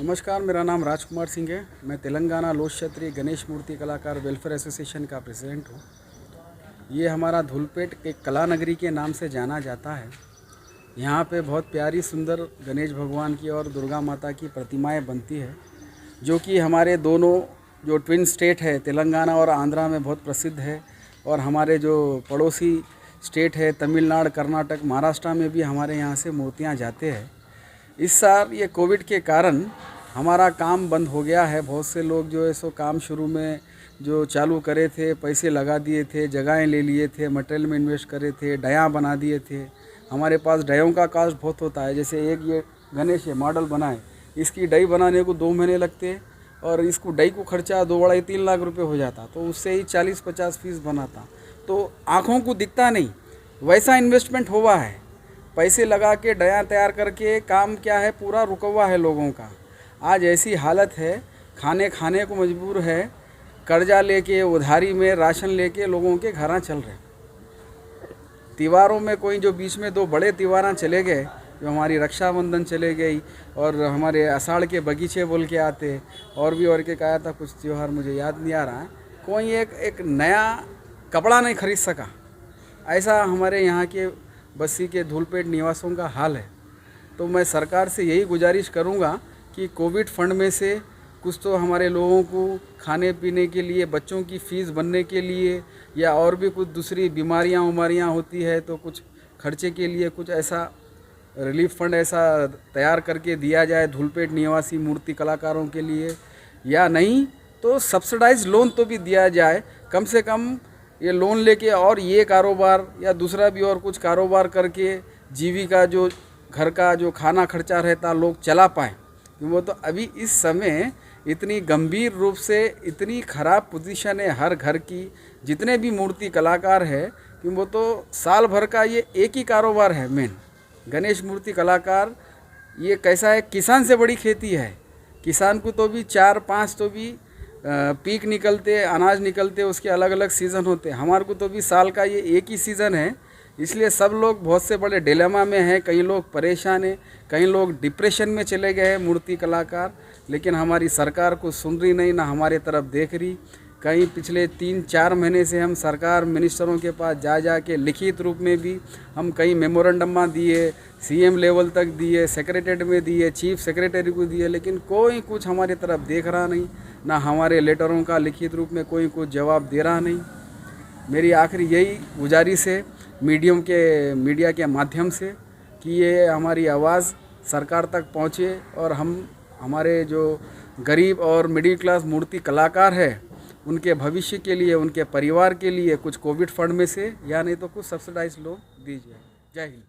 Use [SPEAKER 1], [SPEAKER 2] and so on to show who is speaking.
[SPEAKER 1] नमस्कार, मेरा नाम राजकुमार सिंह है। मैं तेलंगाना लोक क्षत्रिय गणेश मूर्ति कलाकार वेलफेयर एसोसिएशन का प्रेसिडेंट हूँ। ये हमारा धूलपेट एक कला नगरी के नाम से जाना जाता है। यहाँ पे बहुत प्यारी सुंदर गणेश भगवान की और दुर्गा माता की प्रतिमाएं बनती है, जो कि हमारे दोनों जो ट्विन स्टेट है तेलंगाना और आंध्रा में बहुत प्रसिद्ध है। और हमारे जो पड़ोसी स्टेट है तमिलनाडु, कर्नाटक, महाराष्ट्र में भी हमारे यहाँ से मूर्तियाँ जाते हैं। इस साल ये कोविड के कारण हमारा काम बंद हो गया है। बहुत से लोग जो है सो काम शुरू में जो चालू करे थे, पैसे लगा दिए थे, जगहें ले लिए थे, मटेरियल में इन्वेस्ट करे थे, डया बना दिए थे। हमारे पास डयों का कास्ट बहुत होता है। जैसे एक ये गणेश है मॉडल बनाए, इसकी डई बनाने को 2 महीने लगते और इसको डई को खर्चा 2-3 लाख रुपए हो जाता, तो उससे ही 40-50 पीस बनाता। तो आँखों को दिखता नहीं, वैसा इन्वेस्टमेंट हुआ है। पैसे लगा के डया तैयार करके काम क्या है पूरा रुका हुआ है लोगों का। आज ऐसी हालत है, खाने को मजबूर है, कर्जा लेके उधारी में राशन लेके लोगों के घरां चल रहे। त्योहारों में कोई जो बीच में 2 बड़े त्योहार चले गए, जो हमारी रक्षाबंधन चले गई और हमारे आषाढ़ के बगीचे बोल के आते, और भी के कहा था कुछ त्यौहार मुझे याद नहीं आ रहा है। कोई एक नया कपड़ा नहीं खरीद सका। ऐसा हमारे यहाँ के बस्ती के धूलपेट निवासियों का हाल है। तो मैं सरकार से यही गुजारिश करूंगा कि कोविड फंड में से कुछ तो हमारे लोगों को खाने पीने के लिए, बच्चों की फ़ीस बनने के लिए, या और भी कुछ दूसरी बीमारियां होती है तो कुछ खर्चे के लिए कुछ ऐसा रिलीफ फंड ऐसा तैयार करके दिया जाए धूलपेट निवासी मूर्ति कलाकारों के लिए। या नहीं तो सब्सिडाइज लोन तो भी दिया जाए। कम से कम ये लोन लेके और ये कारोबार या दूसरा भी और कुछ कारोबार करके जीविका जो घर का जो खाना खर्चा रहता लोग चला पाए। वो तो अभी इस समय इतनी गंभीर रूप से इतनी ख़राब पोजीशन है हर घर की, जितने भी मूर्ति कलाकार है कि वो तो साल भर का ये एक ही कारोबार है मेन। गणेश मूर्ति कलाकार ये कैसा है, किसान से बड़ी खेती है। किसान को तो भी 4-5 तो भी पीक निकलते, अनाज निकलते, उसके अलग अलग सीज़न होते। हमारे को तो भी साल का ये एक ही सीज़न है। इसलिए सब लोग बहुत से बड़े डिलेमा में हैं। कई लोग परेशान हैं, कई लोग डिप्रेशन में चले गए हैं मूर्ति कलाकार। लेकिन हमारी सरकार को सुन रही नहीं, ना हमारे तरफ देख रही। कहीं पिछले 3-4 महीने से हम सरकार मिनिस्टरों के पास जा के लिखित रूप में भी हम कई मेमोरेंडम दिए, सीएम लेवल तक दिए, सेक्रेटरीट में दिए, चीफ सेक्रेटरी को दिए, लेकिन कोई कुछ हमारी तरफ देख रहा नहीं, ना हमारे लेटरों का लिखित रूप में कोई कुछ जवाब दे रहा नहीं। मेरी आखिरी यही गुजारिश है मीडिया के माध्यम से कि ये हमारी आवाज़ सरकार तक पहुँचे और हमारे जो गरीब और मिडिल क्लास मूर्ति कलाकार है उनके भविष्य के लिए, उनके परिवार के लिए कुछ कोविड फंड में से या नहीं तो कुछ सब्सिडाइज लोन दीजिए। जय हिंद।